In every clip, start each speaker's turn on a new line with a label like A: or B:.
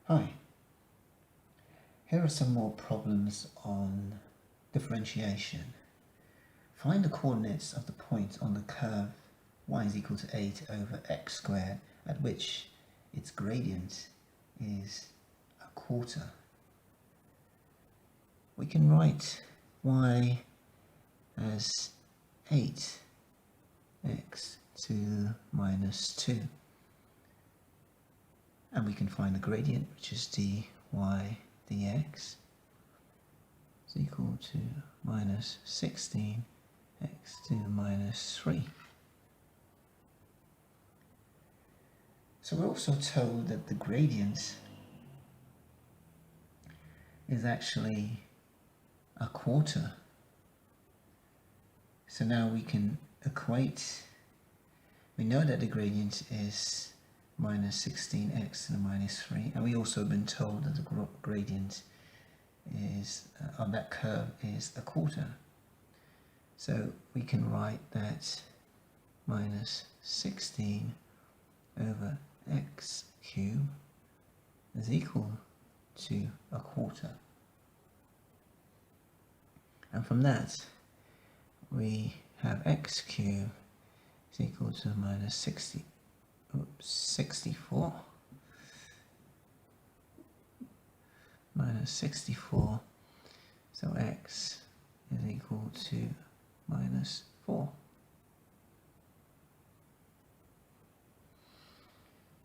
A: Hi, here are some more problems on differentiation. Find the coordinates of the point on the curve y is equal to 8 over x squared at which its gradient is a quarter. We can write y as 8x to the minus 2, and we can find the gradient, which is dy dx is equal to minus 16x to the minus 3. So we're also told that the gradient is actually a quarter. So now we can equate, we know that the gradient is minus 16x to the minus 3, and we also have been told that the gradient is on that curve is a quarter. So we can write that minus 16 over x cubed is equal to a quarter. And from that we have x cubed is equal to minus 64 minus 64, so x is equal to minus 4.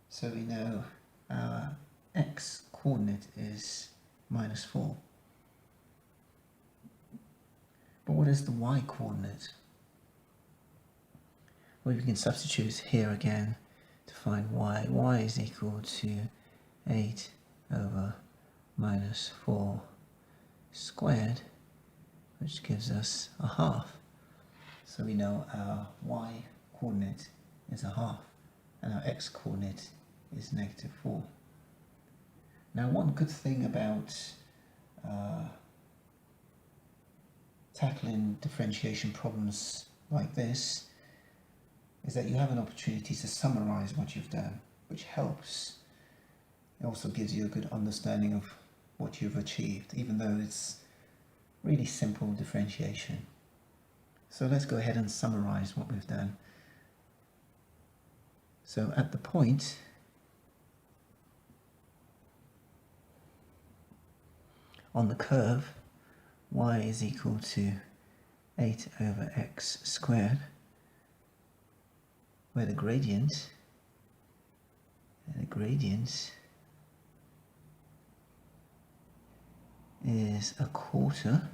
A: So we know our x coordinate is minus 4. But what is the y coordinate? Well, we can substitute here again to find y. Y is equal to 8 over minus 4 squared, which gives us a half. So we know our y coordinate is a half and our x coordinate is negative 4. Now, one good thing about tackling differentiation problems like this is that you have an opportunity to summarize what you've done, which helps. It also gives you a good understanding of what you've achieved, even though it's really simple differentiation. So let's go ahead and summarize what we've done. So at the point on the curve y is equal to 8 over x squared, where the gradient is a quarter,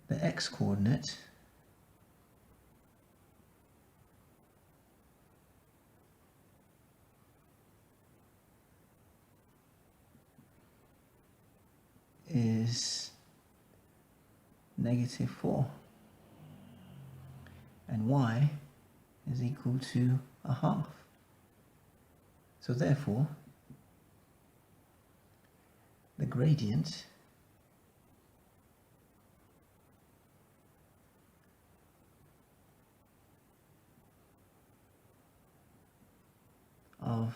A: the x coordinate is negative 4, and y is equal to a half. So therefore, the gradient of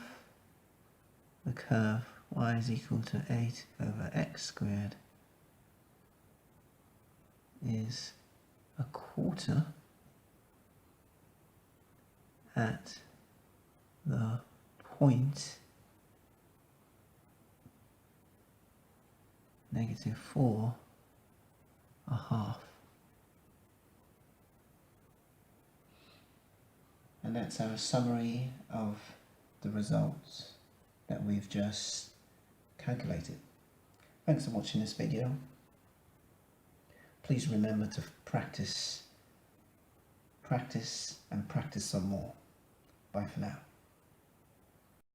A: the curve y is equal to 8 over x squared is a quarter at the point negative 4, a half. And that's our summary of the results that we've just calculated. Thanks for watching this video. Please remember to practice and practice some more. Bye for now.